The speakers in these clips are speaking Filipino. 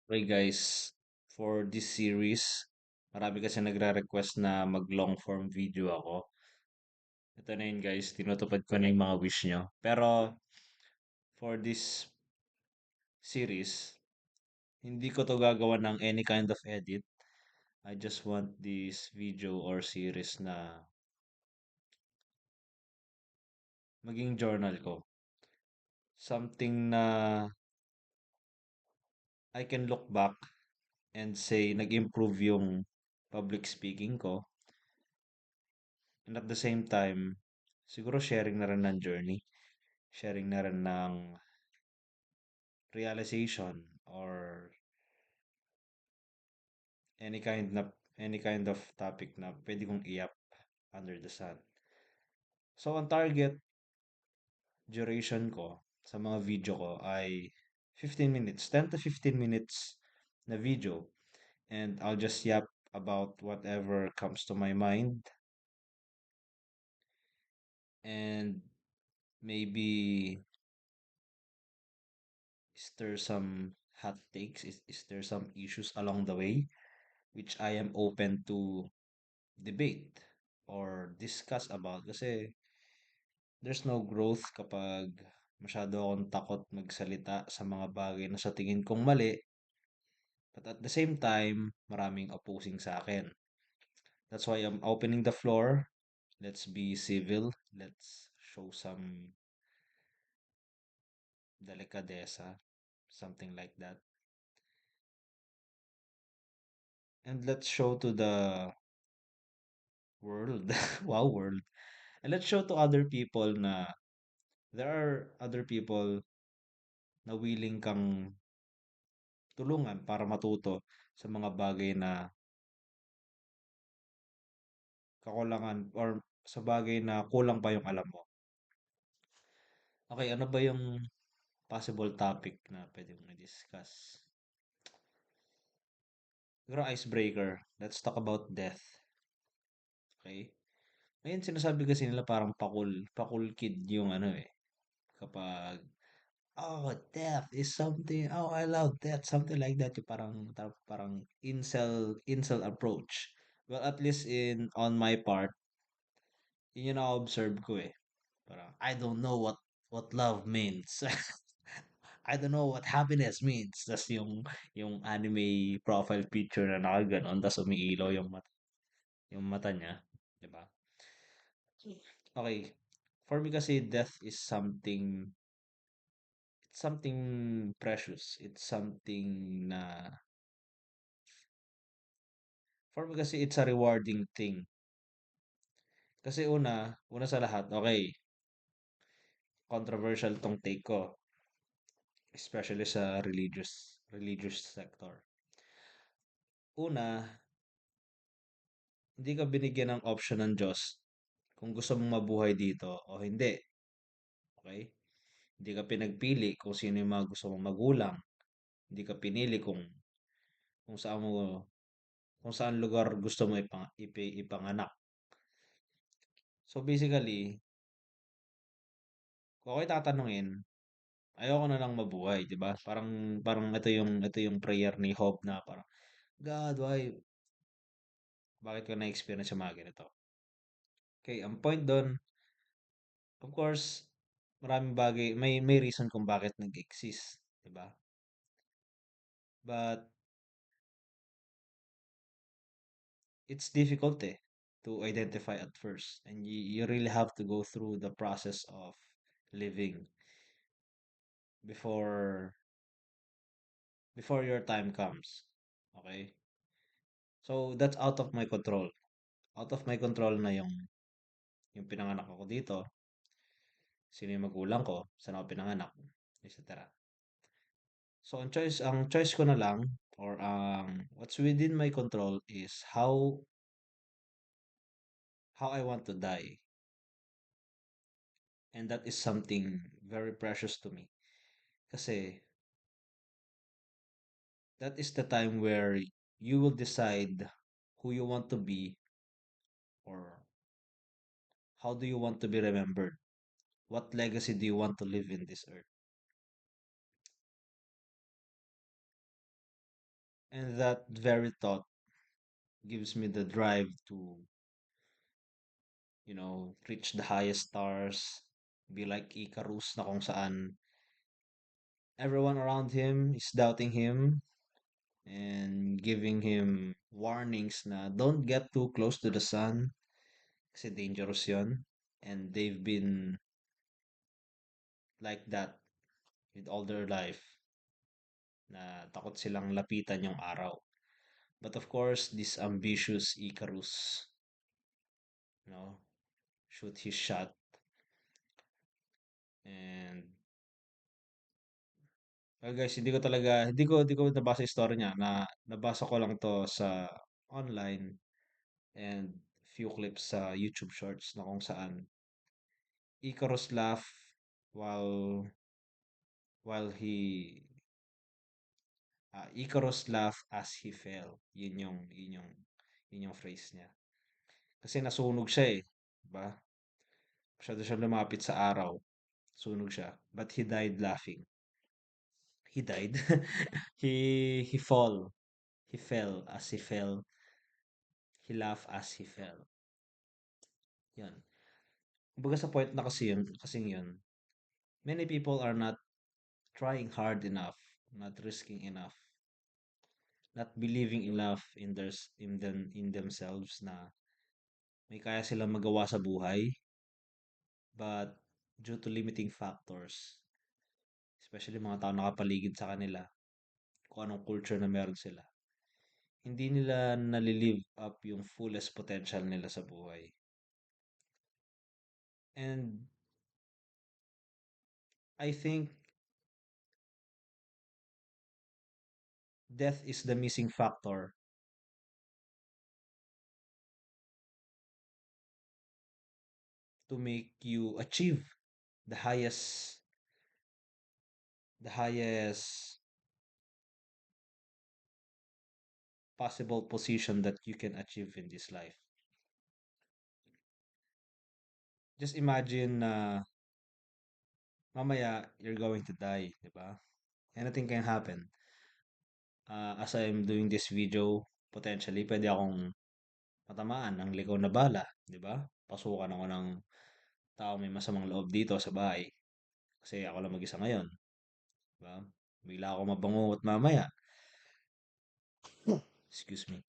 Okay guys, for this series, marami kasi nagre-request na mag-long form video ako. Ito na yun guys, tinutupad ko na yung mga wish nyo. Pero for this series, hindi ko to gagawa ng any kind of edit. I just want this video or series na maging journal ko. Something na I can look back and say nag-improve yung public speaking ko. And at the same time, siguro sharing na rin ng journey. Sharing na rin ng realization or any kind na any kind of topic na pwede kong i-up under the sun. So, ang target duration ko sa mga video ko ay 15 minutes, 10 to 15 minutes na video. And I'll just yap about whatever comes to my mind. And maybe is there some hot takes? Is there some issues along the way which I am open to debate or discuss about kasi there's no growth kapag masyado akong takot magsalita sa mga bagay na sa tingin kong mali, but at the same time, maraming opposing sa akin. That's why I'm opening the floor. Let's be civil. Let's show some delicadeza, something like that. And let's show to the world, wow world, and let's show to other people na there are other people na willing kang tulungan para matuto sa mga bagay na kakulangan or sa bagay na kulang pa yung alam mo. Okay, ano ba yung possible topic na pwede mong i-discuss? Siguro icebreaker. Let's talk about death. Okay? Ngayon sinasabi kasi nila parang pakul kid yung ano eh. Kapag, oh, death is something, oh, I love death, something like that. Yung parang incel approach. Well, at least on my part, yun yung na-observe ko eh. Parang, I don't know what love means. I don't know what happiness means. Tas yung anime profile picture na nakaganon, tas umiilaw yung mata niya, 'di ba? Okay. For me kasi death is something precious. It's something na for me kasi it's a rewarding thing. Kasi una sa lahat, okay, controversial tong take ko, especially sa religious sector. Una, hindi ka binigyan ng option ng Diyos kung gusto mong mabuhay dito o hindi. Okay? Hindi ka pinagpili kung sino yung mga gusto mong magulang. Hindi ka pinili kung saan mo kung saan lugar gusto mo ipanganak. So basically, kung ako'y tatanungin, ayoko na lang mabuhay, 'di ba? Parang parang ito yung prayer ni Job na parang God, why bakit ko na-experience yung mga ganito? Okay, ang point doon, of course, maraming bagay, may reason kung bakit nag-exist, 'di ba? But it's difficult to identify at first, and you really have to go through the process of living before before your time comes. Okay? So that's out of my control. Out of my control na yung pinanganak ako dito, sino yung magulang ko, saan ako pinanganak, etc. So ang choice ko na lang or what's within my control is how I want to die. And that is something very precious to me. Kasi that is the time where you will decide who you want to be or how do you want to be remembered. What legacy do you want to live in this earth? And that very thought gives me the drive to, reach the highest stars, be like Icarus na kung saan everyone around him is doubting him and giving him warnings na don't get too close to the sun kasi dangerous yon. And they've been like that with all their life na takot silang lapitan yung araw. But of course, this ambitious Icarus, you know, shoot his shot and well guys, hindi ko nabasa yung story niya na nabasa ko lang to sa online and few clips sa YouTube Shorts na kung saan Icarus laugh while he Icarus laugh as he fell. Yun yung phrase niya. Kasi nasunog siya eh, 'di ba? Masyado siya lumapit sa araw, sunog siya. But he died laughing. He died. He fell as he fell. He laughed as he fell. Yan. Kumbaga sa point na kasing yun, many people are not trying hard enough, not risking enough, not believing enough in themselves na may kaya silang magawa sa buhay, but due to limiting factors, especially mga tao nakapaligid sa kanila, kung anong culture na meron sila, hindi nila nalilive up yung fullest potential nila sa buhay. And I think death is the missing factor to make you achieve the highest possible position that you can achieve in this life. Just imagine na mamaya you're going to die, di ba? Anything can happen. As I'm doing this video, potentially pwede akong matamaan ng ligaw na bala, di ba? Pasukan ako ng tao may masamang loob dito sa bahay kasi ako lang mag-isa ngayon, di ba? Bigla ako mabangungot mamaya. Excuse me.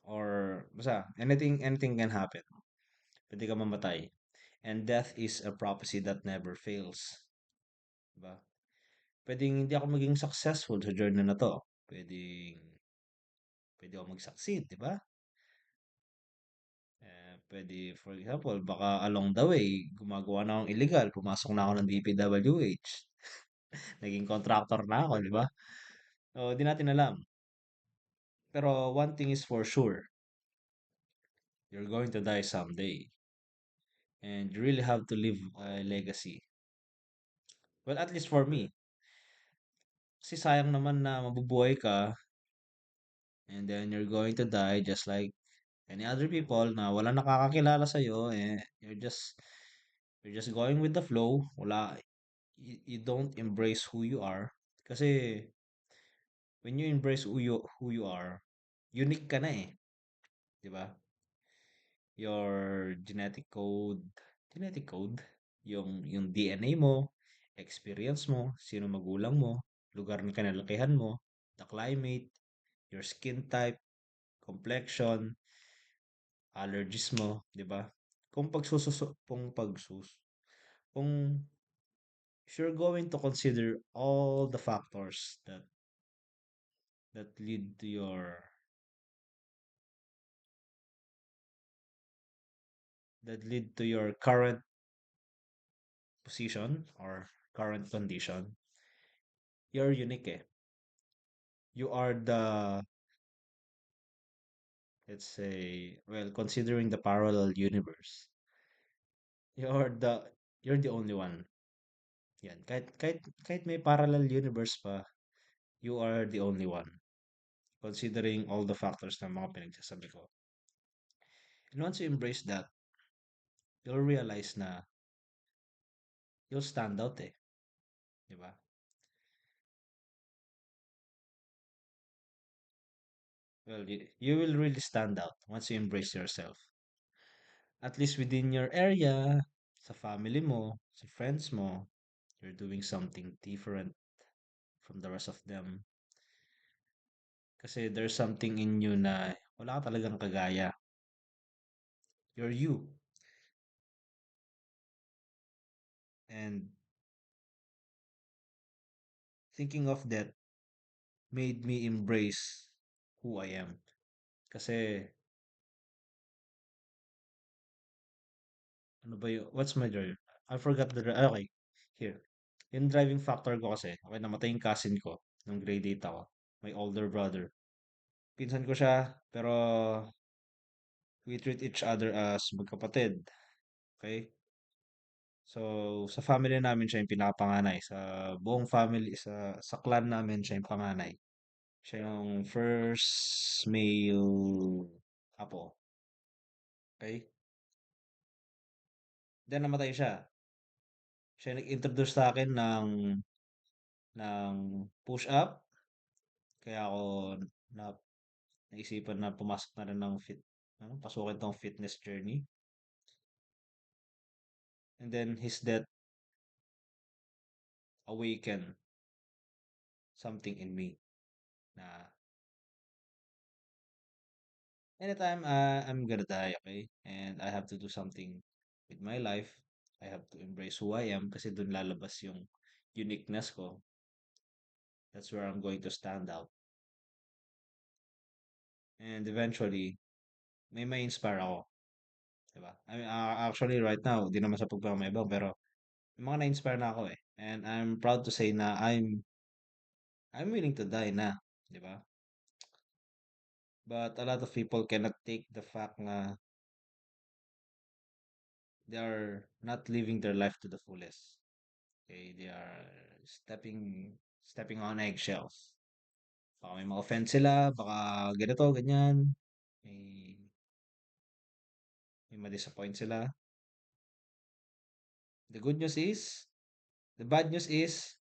Or basta anything can happen. Pwede ka mamatay. And death is a prophecy that never fails. Diba? Pwedeng hindi ako maging successful sa journey na to. Pwede ako mag-succeed, di ba? Pwede, for example, baka along the way, gumagawa na akong illegal, pumasok na ako ng DPWH, naging contractor na ako, di ba? So, di natin alam. Pero one thing is for sure, you're going to die someday. And you really have to leave a legacy. Well, at least for me. Kasi sayang naman na mabubuhay ka and then you're going to die just like any other people na wala nakakakilala sa iyo you're just going with the flow. You don't embrace who you are kasi when you embrace who you are, unique ka na eh, 'di ba? Your genetic code, yung DNA mo, experience mo, sino magulang mo, lugar na kinalakihan mo, the climate, your skin type, complexion, allergies mo, 'di ba? Kung if you're going to consider all the factors that lead to your current position or current condition, you're unique eh. You are let's say, well, considering the parallel universe, you're the you're the only one. Yan. Kahit may parallel universe pa, you are the only one. Considering all the factors na mga pinagsasabi ko. And once you embrace that, you'll realize na you'll stand out eh. Di ba? Well, you will really stand out once you embrace yourself. At least within your area, sa family mo, sa friends mo, you're doing something different from the rest of them. Kasi there's something in you na wala ka talagang kagaya. You're you. And thinking of that made me embrace who I am. Kasi, ano ba yun? What's my drive? I forgot okay, here. Yung driving factor ko kasi, okay, namatay yung cousin ko nung grade 8 ako. My older brother. Pinsan ko siya, pero we treat each other as magkapatid. Okay? So, sa family namin siya yung pinakapanganay. Sa buong family, sa clan namin siya yung panganay. Siya yung first male apo. Okay? Then namatay siya. Siya yung nag-introduce sa akin ng push-up. Kaya ako na naisipan na pumasok na rin ng pasukin tong fitness journey. And then his death awakened something in me na anytime I'm gonna die, okay? And I have to do something with my life. I have to embrace who I am kasi dun lalabas yung uniqueness ko. That's where I'm going to stand out. And eventually, may inspire ako. Diba? I mean, actually, right now, di naman sa pagmamayabang, pero may mga na-inspire na ako eh. And I'm proud to say na I'm willing to die na. Diba? But a lot of people cannot take the fact na they are not living their life to the fullest. Okay, they are stepping on eggshells. Baka may ma-offend sila, baka ganito, ganyan. May, may ma-disappoint sila. The good news is, the bad news is,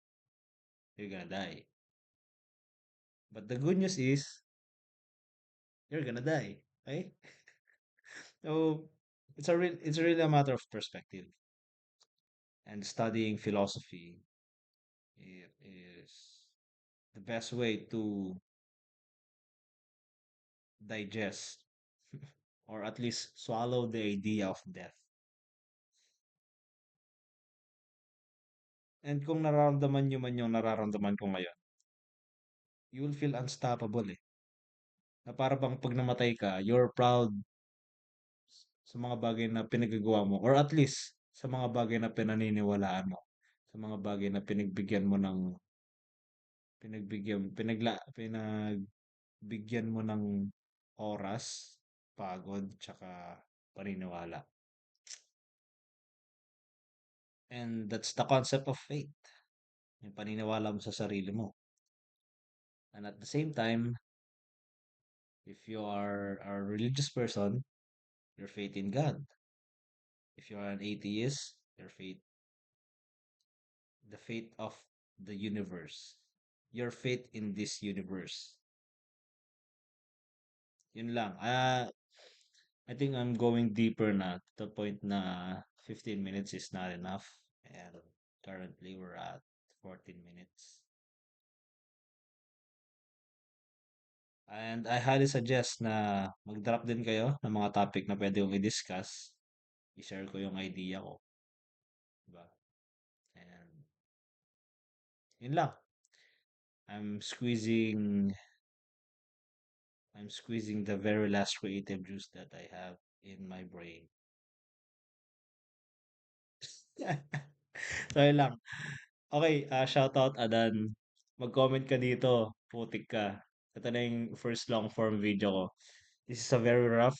you're gonna die. But the good news is, you're gonna die. Okay? So, it's really a matter of perspective. And studying philosophy is the best way to digest or at least swallow the idea of death. And kung nararamdaman nyo man yung nararamdaman ko ngayon, you will feel unstoppable eh. Na para bang pag namatay ka, you're proud sa mga bagay na pinagagawa mo or at least sa mga bagay na pinaniniwalaan mo. Sa mga bagay na pinagbigyan mo ng pinagbigyan mo ng oras, pagod, tsaka paniniwala. And that's the concept of faith. Yung paniniwala mo sa sarili mo. And at the same time, if you are a religious person, your faith in God. If you are an atheist, the faith of the universe. Your faith in this universe. Yun lang. I think I'm going deeper na to the point na 15 minutes is not enough. And currently we're at 14 minutes. And I highly suggest na mag-drop din kayo ng mga topic na pwede kong i-discuss. I-share ko yung idea ko. Diba? And yun lang. I'm squeezing I'm squeezing the very last creative juice that I have in my brain. So yun lang. Okay, shoutout Adan. Mag-comment ka dito. Putik ka. Ito na yung first long form video ko. This is a very rough.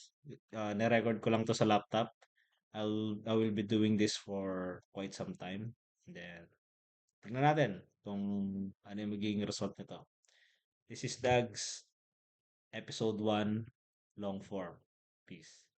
Na-record ko lang to sa laptop. I will be doing this for quite some time. And then, tingnan natin kung ano yung magiging result nito. This is Dags, episode 1, long form. Peace.